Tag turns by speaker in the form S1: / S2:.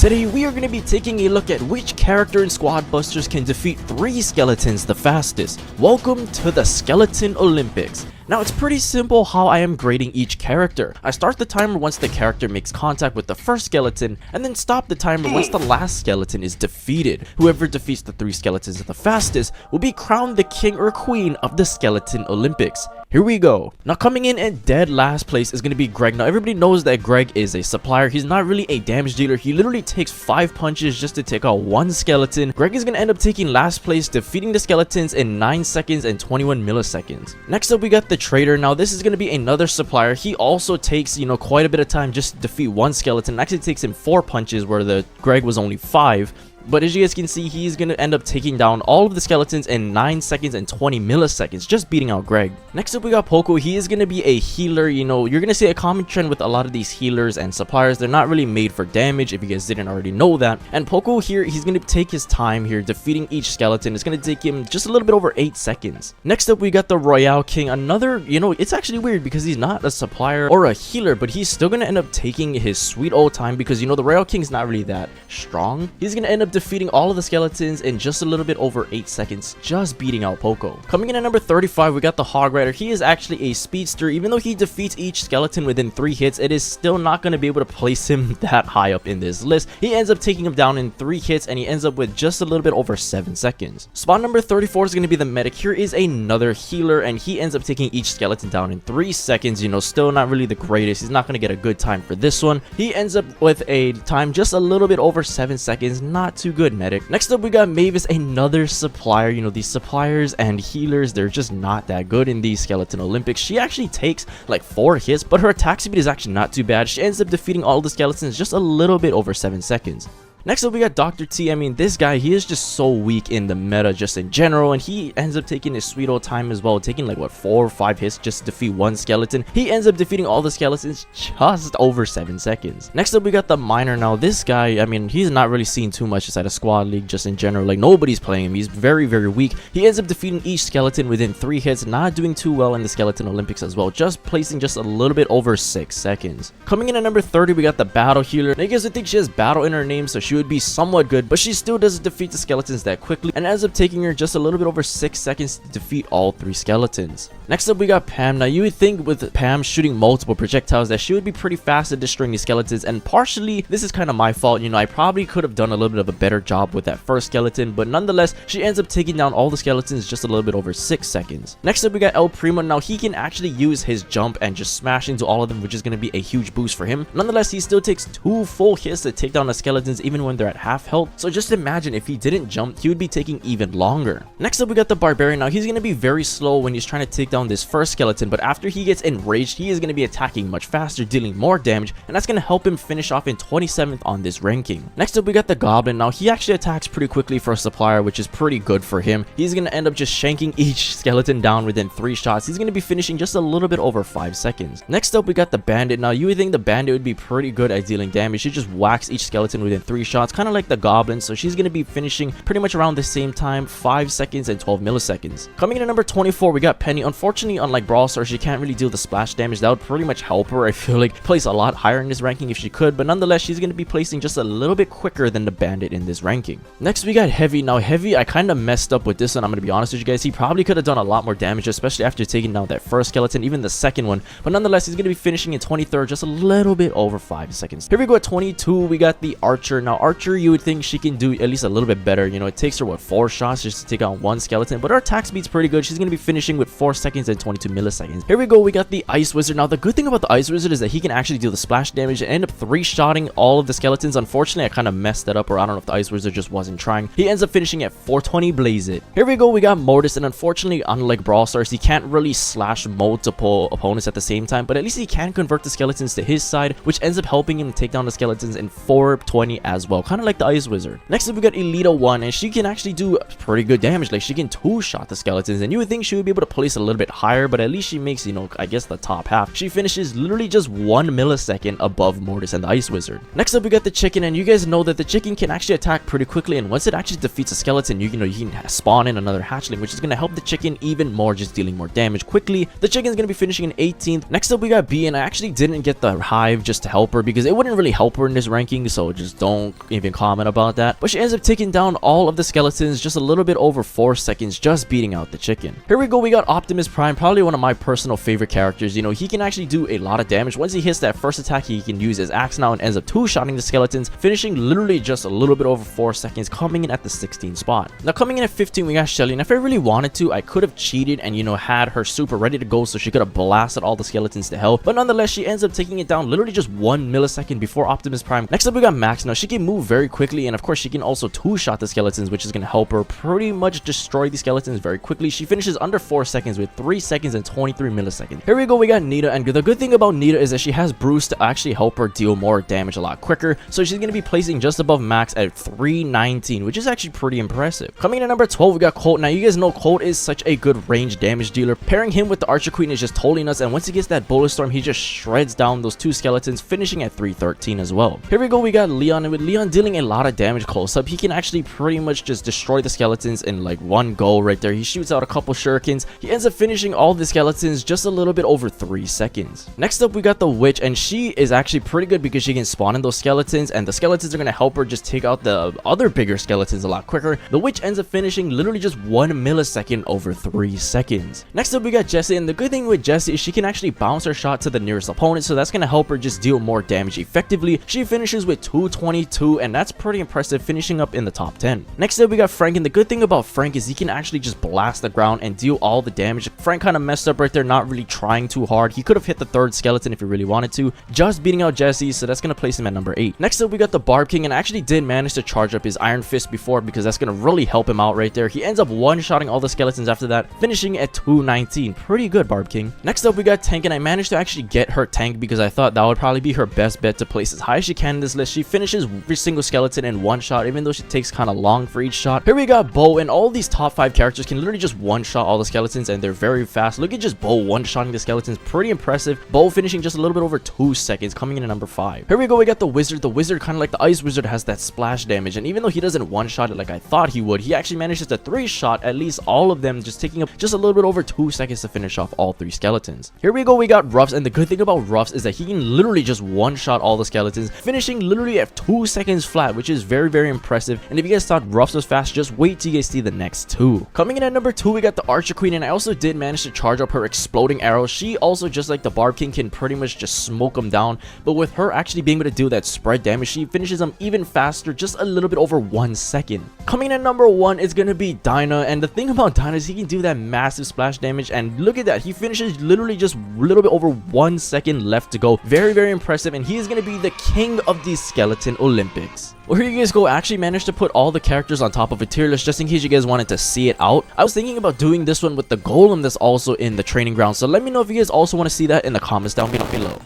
S1: Today we are going to be taking a look at which character in Squad Busters can defeat 3 skeletons the fastest. Welcome to the Skeleton Olympics. Now it's pretty simple how I am grading each character. I start the timer once the character makes contact with the first skeleton, and then stop the timer once the last skeleton is defeated. Whoever defeats the 3 skeletons the fastest will be crowned the king or queen of the Skeleton Olympics. Here we go. Now coming in at dead last place is going to be Greg. Now everybody knows that Greg is a supplier. He's not really a damage dealer. He literally takes 5 punches just to take out 1 skeleton. Greg is going to end up taking last place, defeating the skeletons in 9 seconds and 21 milliseconds. Next up we got the trader. Now this is going to be another supplier. He also takes, quite a bit of time just to defeat 1 skeleton. It actually takes him 4 punches where the Greg was only 5. But as you guys can see, he's going to end up taking down all of the skeletons in 9 seconds and 20 milliseconds, just beating out Greg. Next up we got Poco. He is going to be a healer. You're going to see a common trend with a lot of these healers and suppliers. They're not really made for damage, if you guys didn't already know that. And Poco here, he's going to take his time here defeating each skeleton. It's going to take him just a little bit over 8 seconds. Next up we got the Royale King. Another, it's actually weird because he's not a supplier or a healer, but he's still going to end up taking his sweet old time because, the Royale King's not really that strong. He's going to end up defeating all of the skeletons in just a little bit over 8 seconds, just beating out Poco. Coming in at number 35, we got the Hog Rider. He is actually a speedster. Even though he defeats each skeleton within 3 hits, it is still not going to be able to place him that high up in this list. He ends up taking him down in 3 hits, and he ends up with just a little bit over 7 seconds. Spot number 34 is going to be the Medic. Here is another healer, and he ends up taking each skeleton down in 3 seconds. Still not really the greatest. He's not going to get a good time for this one. He ends up with a time just a little bit over 7 seconds. Not too good, Medic. Next up we got Mavis, another supplier. These suppliers and healers, they're just not that good in these Skeleton Olympics. She actually takes like 4 hits, but her attack speed is actually not too bad. She ends up defeating all the skeletons just a little bit over 7 seconds. Next up we got Dr. T. This guy, he is just so weak in the meta just in general, and he ends up taking his sweet old time as well, taking like 4 or 5 hits just to defeat 1 skeleton. He ends up defeating all the skeletons just over 7 seconds. Next up we got the Miner. Now this guy, he's not really seen too much inside a squad league just in general. Like nobody's playing him. He's very, very weak. He ends up defeating each skeleton within 3 hits, not doing too well in the Skeleton Olympics as well, just placing just a little bit over 6 seconds. Coming in at number 30, we got the Battle Healer. Now you guys would think she has battle in her name, so she would be somewhat good, but she still doesn't defeat the skeletons that quickly and ends up taking her just a little bit over 6 seconds to defeat all 3 skeletons. Next up we got Pam. Now you would think with Pam shooting multiple projectiles that she would be pretty fast at destroying these skeletons, and partially this is kind of my fault. I probably could have done a little bit of a better job with that first skeleton, but nonetheless she ends up taking down all the skeletons just a little bit over 6 seconds. Next up we got El Primo. Now he can actually use his jump and just smash into all of them, which is going to be a huge boost for him. Nonetheless, he still takes 2 full hits to take down the skeletons even when they're at half health. So just imagine if he didn't jump, he would be taking even longer. Next up we got the Barbarian. Now he's going to be very slow when he's trying to take down this first skeleton, but after he gets enraged, he is going to be attacking much faster, dealing more damage, and that's going to help him finish off in 27th on this ranking. Next up we got the Goblin. Now he actually attacks pretty quickly for a supplier, which is pretty good for him. He's going to end up just shanking each skeleton down within 3 shots. He's going to be finishing just a little bit over 5 seconds. Next up we got the Bandit. Now you would think the Bandit would be pretty good at dealing damage. She just whacks each skeleton within 3 shots, kind of like the Goblin, so she's going to be finishing pretty much around the same time, 5 seconds and 12 milliseconds. Coming in at number 24, we got Penny. Unfortunately, unlike Brawl Stars, she can't really deal the splash damage. That would pretty much help her, I feel like, place a lot higher in this ranking if she could, but nonetheless, she's going to be placing just a little bit quicker than the Bandit in this ranking. Next, we got Heavy. Now, Heavy, I kind of messed up with this one, I'm going to be honest with you guys. He probably could have done a lot more damage, especially after taking down that first skeleton, even the second one, but nonetheless, he's going to be finishing in 23rd, just a little bit over 5 seconds. Here we go at 22, we got the Archer. Now, Archer, you would think she can do at least a little bit better. It takes her, 4 shots just to take out 1 skeleton, but her attack speed's pretty good. She's going to be finishing with 4 seconds and 22 milliseconds. Here we go, we got the Ice Wizard. Now, the good thing about the Ice Wizard is that he can actually deal the splash damage and end up 3-shotting all of the skeletons. Unfortunately, I kind of messed that up, or I don't know if the Ice Wizard just wasn't trying. He ends up finishing at 420 Blaze It. Here we go, we got Mortis, and unfortunately, unlike Brawl Stars, he can't really slash multiple opponents at the same time, but at least he can convert the skeletons to his side, which ends up helping him take down the skeletons in 420 as well, kind of like the Ice Wizard. Next up, we got Elita 1, and she can actually do pretty good damage. Like, she can 2-shot the skeletons, and you would think she would be able to place a little bit higher, but at least she makes, I guess the top half. She finishes literally just 1 millisecond above Mortis and the Ice Wizard. Next up, we got the Chicken, and you guys know that the Chicken can actually attack pretty quickly, and once it actually defeats a skeleton, you can spawn in another hatchling, which is going to help the Chicken even more, just dealing more damage quickly. The Chicken's going to be finishing in 18th. Next up, we got B, and I actually didn't get the Hive just to help her because it wouldn't really help her in this ranking, so just don't even comment about that. But she ends up taking down all of the skeletons just a little bit over 4 seconds, just beating out the chicken. Here we go, we got Optimus Prime, probably one of my personal favorite characters. You know, he can actually do a lot of damage. Once he hits that first attack, he can use his axe now and ends up two-shotting the skeletons, finishing literally just a little bit over 4 seconds, coming in at the 16th spot. Now coming in at 15, we got Shelly, and if I really wanted to, I could have cheated and, you know, had her super ready to go so she could have blasted all the skeletons to hell, but nonetheless, she ends up taking it down literally just 1 millisecond before Optimus Prime. Next up, we got Max. Now she can move very quickly, and of course she can also two-shot the skeletons, which is going to help her pretty much destroy the skeletons very quickly. She finishes under 4 seconds with 3 seconds and 23 milliseconds. Here we go, we got Nita, and the good thing about Nita is that she has Bruce to actually help her deal more damage a lot quicker, so she's going to be placing just above Max at 319, which is actually pretty impressive. Coming in at number 12, we got Colt. Now you guys know Colt is such a good range damage dealer. Pairing him with the Archer Queen is just totally nuts, and once he gets that bullet storm, he just shreds down those 2 skeletons, finishing at 313 as well. Here we go, we got Leon, and with Leon dealing a lot of damage close up, he can actually pretty much just destroy the skeletons in like one go right there. He shoots out a couple shurikens. He ends up finishing all the skeletons just a little bit over 3 seconds. Next up, we got the Witch, and she is actually pretty good because she can spawn in those skeletons, and the skeletons are going to help her just take out the other bigger skeletons a lot quicker. The Witch ends up finishing literally just 1 millisecond over 3 seconds. Next up, we got Jessie, and the good thing with Jessie is she can actually bounce her shot to the nearest opponent, so that's going to help her just deal more damage effectively. She finishes with 222, and that's pretty impressive, finishing up in the top 10. Next up, we got Frank, and the good thing about Frank is he can actually just blast the ground and deal all the damage. Frank kind of messed up right there, not really trying too hard. He could have hit the 3rd skeleton if he really wanted to, just beating out Jessie, so that's going to place him at number 8. Next up, we got the Barb King, and I actually did manage to charge up his Iron Fist before because that's going to really help him out right there. He ends up one-shotting all the skeletons after that, finishing at 219. Pretty good, Barb King. Next up, we got Tank, and I managed to actually get her Tank because I thought that would probably be her best bet to place as high as she can in this list. She finishes every single skeleton in one shot, even though she takes kind of long for each shot. Here we got Bo, and all these top 5 characters can literally just one-shot all the skeletons, and they're very fast. Look at just Bo one-shotting the skeletons. Pretty impressive. Bo finishing just a little bit over 2 seconds, coming in at number 5. Here we go, we got the Wizard. The Wizard, kind of like the Ice Wizard, has that splash damage, and even though he doesn't one-shot it like I thought he would, he actually manages to 3-shot at least all of them, just taking up just a little bit over 2 seconds to finish off all 3 skeletons. Here we go, we got Ruffs, and the good thing about Ruffs is that he can literally just one-shot all the skeletons, finishing literally at 2 seconds flat, which is very, very impressive. And if you guys thought Ruffs was fast, just wait till you guys see the next 2. Coming in at number 2, we got the Archer Queen, and I also did manage to charge up her exploding arrows. She also, just like the Barb King, can pretty much just smoke them down, but with her actually being able to do that spread damage, she finishes them even faster, just a little bit over 1 second. Coming in at number 1 is going to be Dinah, and the thing about Dinah is he can do that massive splash damage, and look at that, he finishes literally just a little bit over 1 second left to go. Very, very impressive, and he is going to be the king of the Skeleton Olympics. Well, here you guys go. I actually managed to put all the characters on top of a tier list just in case you guys wanted to see it out. I was thinking about doing this one with the golem that's also in the training ground, so let me know if you guys also want to see that in the comments down below.